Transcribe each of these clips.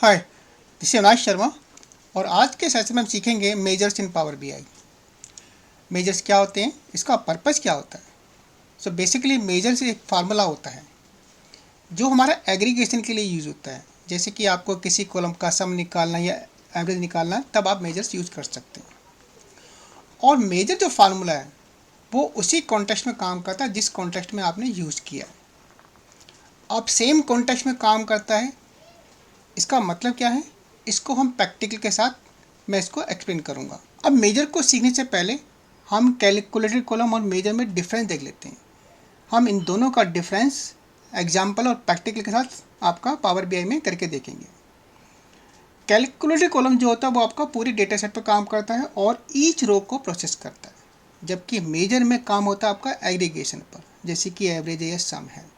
Hi, this is Avinash Sharma और आज के सेशन में हम सीखेंगे measures in power BI. Measures क्या होते हैं, इसका पर्पस क्या होता है। सो बेसिकली मेजर्स एक फार्मूला होता है जो हमारा एग्रीगेशन के लिए यूज़ होता है। जैसे कि आपको किसी कॉलम का सम निकालना या एवरेज निकालना, तब आप मेजर्स यूज़ कर सकते हैं। और मेजर जो फार्मूला है वो उसी कॉन्टेक्स्ट में काम करता है जिस कॉन्टेक्स्ट में आपने यूज़ किया है। अब सेम कॉन्टेक्स्ट में काम करता है, इसका मतलब क्या है, इसको हम प्रैक्टिकल के साथ मैं इसको एक्सप्लेन करूँगा। अब मेजर को सीखने से पहले हम कैलकुलेटेड कॉलम और मेजर में डिफरेंस देख लेते हैं। हम इन दोनों का डिफरेंस एग्जाम्पल और प्रैक्टिकल के साथ आपका पावर बीआई में करके देखेंगे। कैलकुलेटेड कॉलम जो होता है वो आपका पूरी डेटा सेट पर काम करता है और ईच रो को प्रोसेस करता है, जबकि मेजर में काम होता है आपका एग्रीगेशन पर, जैसे कि एवरेज है या सम है।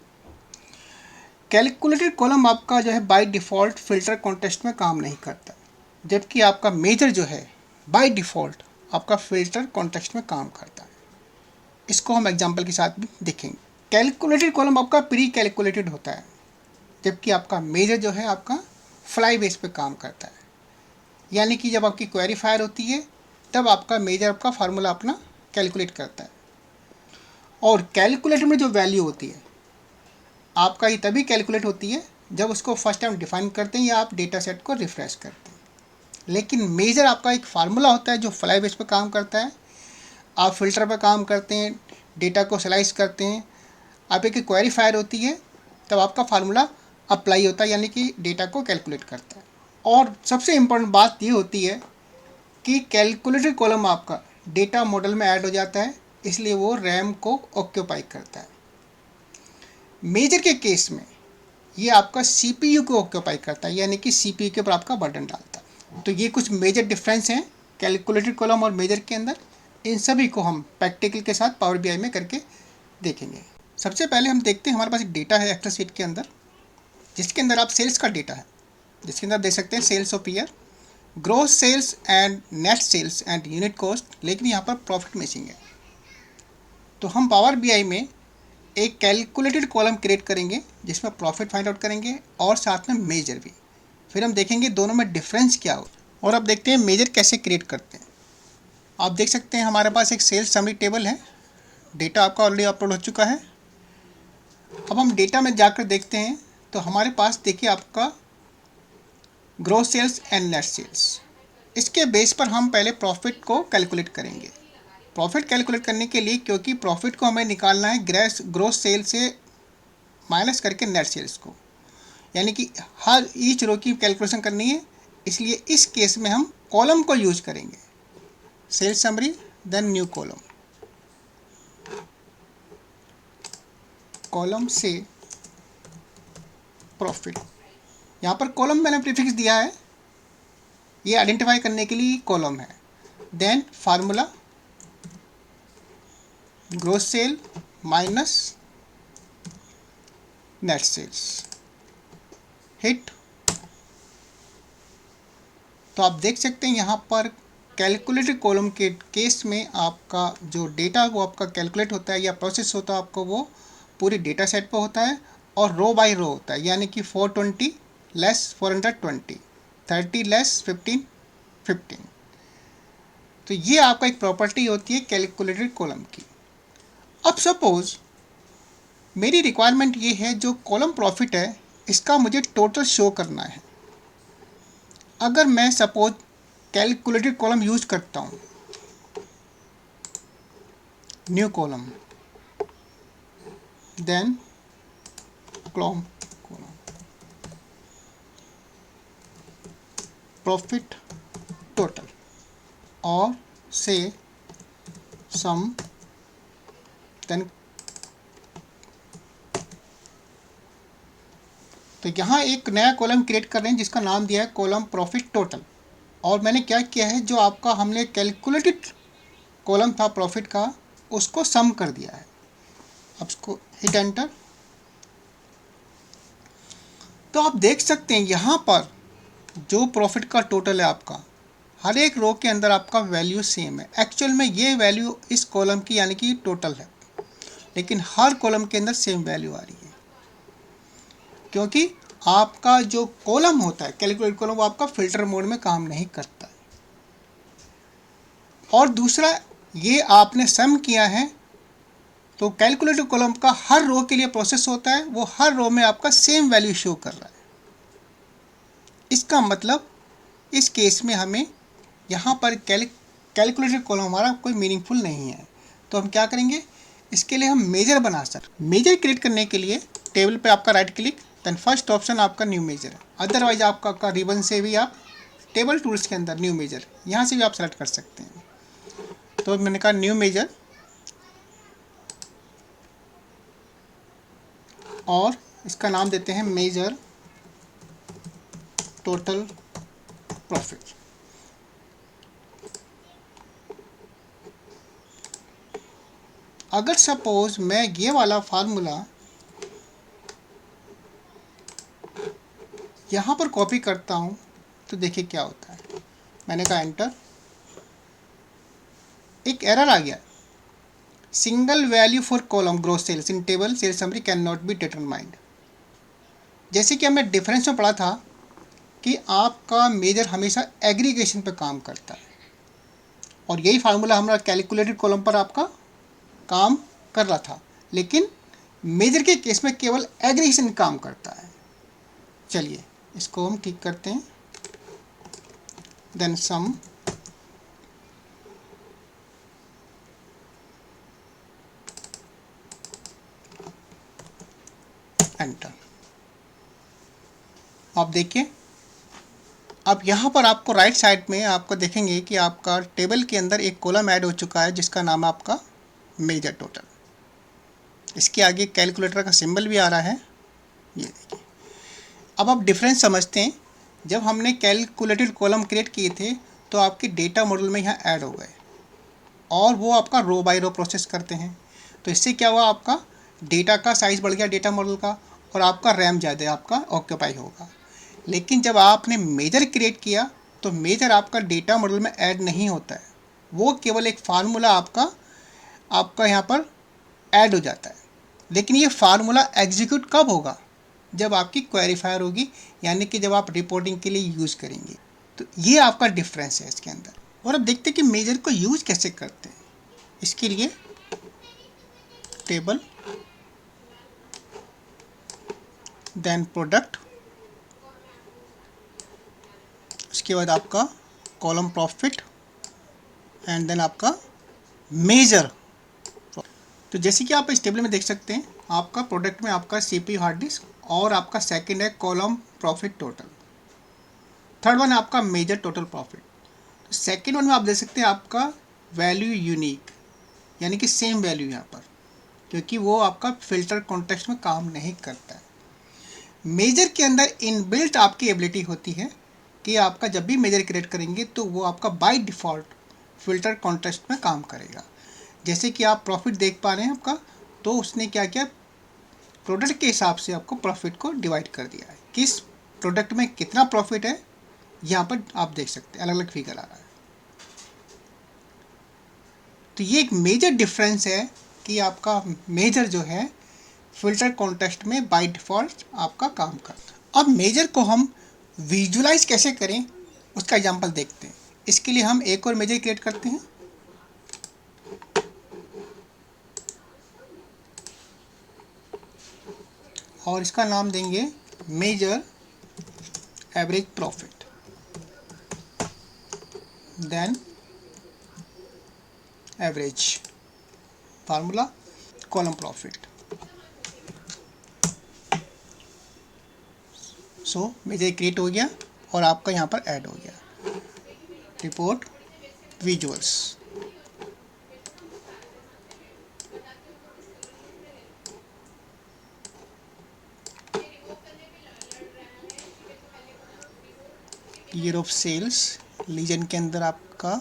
कैलकुलेटेड कॉलम आपका जो है बाय डिफ़ॉल्ट फिल्टर कॉन्टेक्स्ट में काम नहीं करता, जबकि आपका मेजर जो है बाय डिफ़ॉल्ट आपका फिल्टर कॉन्टेक्स्ट में काम करता है। इसको हम एग्जांपल के साथ भी देखेंगे। कैलकुलेटेड कॉलम आपका प्री कैलकुलेटेड होता है, जबकि आपका मेजर जो है आपका फ्लाई बेस पे काम करता है। यानी कि जब आपकी क्वेरी फायर होती है तब आपका मेजर आपका फार्मूला अपना कैलकुलेट करता है, और कैलकुलेटेड में जो वैल्यू होती है आपका ये तभी कैलकुलेट होती है जब उसको फर्स्ट टाइम डिफाइन करते हैं या आप डेटा सेट को रिफ्रेश करते हैं। लेकिन मेजर आपका एक फार्मूला होता है जो फ्लाई बेस पर काम करता है। आप फिल्टर पर काम करते हैं, डेटा को स्लाइस करते हैं, आप एक क्वेरी फायर होती है तब आपका फार्मूला अप्लाई होता है, यानी कि डेटा को कैलकुलेट करता है। और सबसे इम्पोर्टेंट बात ये होती है कि कैलकुलेटेड कॉलम आपका डेटा मॉडल में ऐड हो जाता है, इसलिए वो रैम को ऑक्यूपाई करता है। मेजर के केस में ये आपका सीपीयू को ऑक्यूपाई करता है, यानी कि सीपीयू के ऊपर आपका बर्डन डालता है। तो ये कुछ मेजर डिफरेंस हैं कैलकुलेटेड कॉलम और मेजर के अंदर। इन सभी को हम प्रैक्टिकल के साथ पावर बीआई में करके देखेंगे। सबसे पहले हम देखते हैं, हमारे पास एक डेटा है एक्सेल शीट के अंदर, जिसके अंदर आप सेल्स का डेटा है, जिसके अंदर देख सकते हैं sales of year, gross sales and net sales and unit cost, लेकिन यहाँ पर प्रॉफिट मिसिंग है। तो हम पावर बीआई में एक कैलकुलेटेड कॉलम क्रिएट करेंगे जिसमें प्रॉफिट फाइंड आउट करेंगे और साथ में मेजर भी। फिर हम देखेंगे दोनों में डिफरेंस क्या हो, और अब देखते हैं मेजर कैसे क्रिएट करते हैं। आप देख सकते हैं हमारे पास एक सेल्स समरी टेबल है, डेटा आपका ऑलरेडी अपलोड हो चुका है। अब हम डेटा में जाकर देखते हैं तो हमारे पास देखिए आपका gross sales and net sales. इसके बेस पर हम पहले प्रॉफिट को कैलकुलेट करेंगे। प्रॉफिट कैलकुलेट करने के लिए, क्योंकि प्रॉफिट को हमें निकालना है ग्रोस सेल से माइनस करके नेट सेल्स को, यानी कि हर ईच रो की कैलकुलेशन करनी है, इसलिए इस केस में हम कॉलम को यूज करेंगे। Sales summary then new column, column से प्रॉफिट। यहाँ पर कॉलम मैंने प्रीफिक्स दिया है, ये आइडेंटिफाई करने के लिए कॉलम है। Then formula gross sale minus net sales, hit. तो आप देख सकते हैं यहाँ पर कैलकुलेटेड कॉलम के केस में आपका जो डेटा वो आपका कैलकुलेट होता है या प्रोसेस होता है, आपको वो पूरी डेटा सेट पर होता है और रो बाय रो होता है, यानी कि 420 लेस 420, 30 लेस 15 15। तो ये आपका एक प्रॉपर्टी होती है कैलकुलेटेड कॉलम की। अब सपोज मेरी रिक्वायरमेंट ये है, जो कॉलम प्रॉफिट है इसका मुझे टोटल शो करना है। अगर मैं सपोज कैलकुलेटेड कॉलम यूज करता हूँ, new column then column profit total और से सम, देन तो यहाँ एक नया कॉलम क्रिएट कर रहे हैं जिसका नाम दिया है कॉलम प्रॉफिट टोटल। और मैंने क्या किया है, जो आपका हमने कैलकुलेटेड कॉलम था प्रॉफिट का, उसको सम कर दिया है। अब इसको हिट एंटर। तो आप देख सकते हैं यहाँ पर जो प्रॉफिट का टोटल है आपका, हर एक रो के अंदर आपका वैल्यू सेम है। एक्चुअल में ये वैल्यू इस कॉलम की यानी कि टोटल है, लेकिन हर कॉलम के अंदर सेम वैल्यू आ रही है, क्योंकि आपका जो कॉलम होता है कैलकुलेट कॉलम, वो आपका फिल्टर मोड में काम नहीं करता है। और दूसरा, ये आपने सम किया है तो कैलकुलेटर कॉलम का हर रो के लिए प्रोसेस होता है, वो हर रो में आपका सेम वैल्यू शो कर रहा है। इसका मतलब इस केस में हमें यहाँ पर कैलकुलेटर कॉलम हमारा कोई मीनिंगफुल नहीं है। तो हम क्या करेंगे, इसके लिए हम मेजर बना सकते। मेजर क्रिएट करने के लिए टेबल पे आपका right click, then first option आपका न्यू मेजर है। अदरवाइज आपका रिबन से भी आप टेबल टूल्स के अंदर न्यू मेजर, यहाँ से भी आप सेलेक्ट कर सकते हैं। तो मैंने कहा न्यू मेजर, और इसका नाम देते हैं मेजर टोटल प्रॉफिट। अगर सपोज मैं ये वाला फार्मूला यहाँ पर कॉपी करता हूँ तो देखिए क्या होता है। मैंने कहा एंटर, एक एरर आ गया, single value for column gross sales in table sale summary can not be determined. जैसे कि हमने डिफरेंस में पढ़ा था कि आपका मेजर हमेशा एग्रीगेशन पे काम करता है, और यही फार्मूला हमारा कैलकुलेटेड कॉलम पर आपका काम कर रहा था, लेकिन मेजर के केस में केवल एग्रीगेशन काम करता है। चलिए इसको हम ठीक करते हैं, देन सम, एंटर। आप देखिए अब यहाँ पर आपको राइट साइड में आपको देखेंगे कि आपका टेबल के अंदर एक कॉलम ऐड हो चुका है जिसका नाम है आपका मेजर टोटल। इसके आगे कैलकुलेटर का सिंबल भी आ रहा है, ये देखिए। अब आप डिफरेंस समझते हैं, जब हमने कैलकुलेटेड कॉलम क्रिएट किए थे तो आपके डेटा मॉडल में यहाँ ऐड हो गए, और वो आपका रो बाय रो प्रोसेस करते हैं। तो इससे क्या हुआ, आपका डेटा का साइज़ बढ़ गया डेटा मॉडल का, और आपका रैम ज़्यादा आपका ऑक्यूपाई होगा। लेकिन जब आपने मेजर क्रिएट किया तो मेजर आपका डेटा मॉडल में ऐड नहीं होता है, वो केवल एक फार्मूला आपका यहाँ पर ऐड हो जाता है। लेकिन ये फार्मूला एग्जीक्यूट कब होगा, जब आपकी क्वेरीफायर होगी, यानी कि जब आप रिपोर्टिंग के लिए यूज़ करेंगे। तो ये आपका डिफरेंस है इसके अंदर। और अब देखते हैं कि मेजर को यूज़ कैसे करते हैं। इसके लिए टेबल, देन प्रोडक्ट, उसके बाद आपका कॉलम प्रॉफिट, एंड देन आपका मेजर। तो जैसे कि आप इस टेबल में देख सकते हैं, आपका प्रोडक्ट में आपका CPU हार्ड डिस्क, और आपका सेकंड है column profit total, third one है आपका मेजर टोटल प्रॉफिट। तो सेकंड वन में आप देख सकते हैं आपका वैल्यू यूनिक, यानी कि सेम वैल्यू यहाँ पर, क्योंकि वो आपका फिल्टर कॉन्टेक्स्ट में काम नहीं करता है। मेजर के अंदर इनबिल्ट आपकी एबिलिटी होती है कि आपका जब भी मेजर क्रिएट करेंगे तो वो आपका बाय डिफ़ॉल्ट फिल्टर कॉन्टेक्स्ट में काम करेगा। जैसे कि आप प्रॉफिट देख पा रहे हैं आपका, तो उसने क्या किया, प्रोडक्ट के हिसाब से आपको प्रॉफिट को डिवाइड कर दिया है। किस प्रोडक्ट में कितना प्रॉफिट है यहाँ पर आप देख सकते हैं, अलग अलग फिगर आ रहा है। तो ये एक मेजर डिफरेंस है कि आपका मेजर जो है फिल्टर कॉन्टेक्स्ट में बाय डिफ़ॉल्ट आपका काम करता है। अब मेजर को हम विजुलाइज कैसे करें उसका एग्जांपल देखते हैं। इसके लिए हम एक और मेजर क्रिएट करते हैं, और इसका नाम देंगे measure average profit, then average formula column profit. So measure create हो गया और आपका यहाँ पर ऐड हो गया। Report visuals, year of sales, legend के अंदर आपका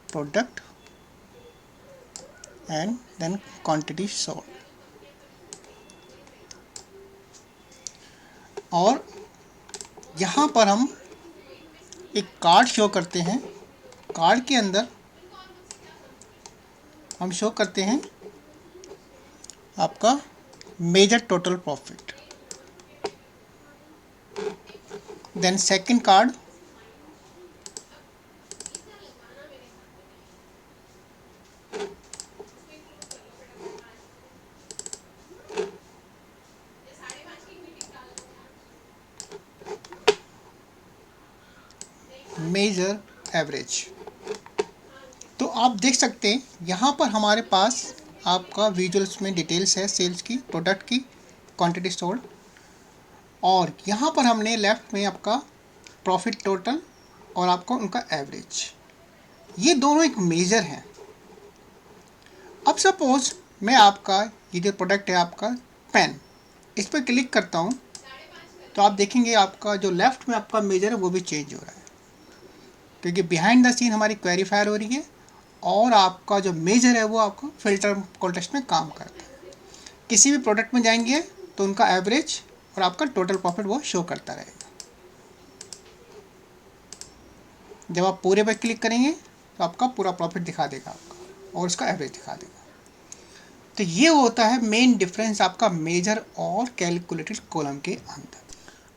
product, and then quantity sold. और यहाँ पर हम एक कार्ड शो करते हैं, कार्ड के अंदर हम शो करते हैं आपका measure total profit. Then second card, measure average. तो आप देख सकते हैं यहाँ पर हमारे पास आपका विजुअल्स में डिटेल्स है सेल्स की, प्रोडक्ट की, क्वांटिटी सोल्ड, और यहाँ पर हमने लेफ्ट में आपका प्रॉफिट टोटल और आपका उनका एवरेज, ये दोनों एक मेजर हैं। अब सपोज मैं आपका ये जो प्रोडक्ट है आपका पेन, इस पर क्लिक करता हूँ तो आप देखेंगे आपका जो लेफ्ट में आपका मेजर है वो भी चेंज हो रहा है, क्योंकि बिहाइंड द सीन हमारी क्वेरी फायर हो रही है और आपका जो मेजर है वो आपको फिल्टर कॉन्टेक्स्ट में काम करता है। किसी भी प्रोडक्ट में जाएंगे तो उनका एवरेज और आपका टोटल प्रॉफिट वो शो करता रहेगा। जब आप पूरे पर क्लिक करेंगे तो आपका पूरा प्रॉफिट दिखा देगा आपका और उसका एवरेज दिखा देगा। तो ये होता है मेन डिफरेंस आपका मेजर और कैलकुलेटेड कॉलम के अंदर।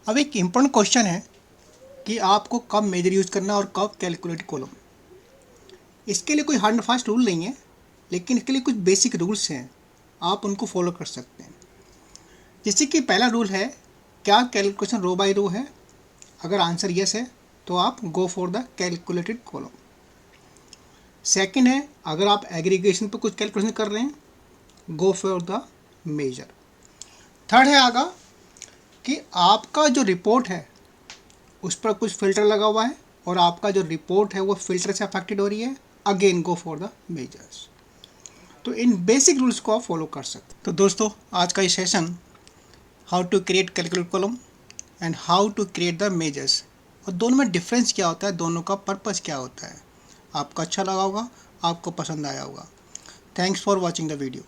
अब एक इम्पोर्टेंट क्वेश्चन है कि आपको कब मेजर यूज़ करना और कब कैलकुलेटेड कॉलम। इसके लिए कोई हार्ड एंड फास्ट रूल नहीं है, लेकिन इसके लिए कुछ बेसिक रूल्स हैं, आप उनको फॉलो कर सकते हैं। जैसे कि पहला रूल है, क्या कैलकुलेशन रो बाय रो है? अगर आंसर यस है तो आप गो for the calculated column. Second है, अगर आप एग्रीगेशन पर कुछ कैलकुलेशन कर रहे हैं, go for the measure. Third है आगा कि आपका जो रिपोर्ट है उस पर कुछ फिल्टर लगा हुआ है और आपका जो रिपोर्ट है वो फिल्टर से अफेक्टेड हो रही है, again go for the measures. तो इन बेसिक रूल्स को आप फॉलो कर सकते। तो दोस्तों, आज का ये session how to create calculate column and how to create the measures, और दोनों में डिफरेंस क्या होता है, दोनों का पर्पस क्या होता है, आपको अच्छा लगा होगा, आपको पसंद आया होगा। Thanks for watching the video.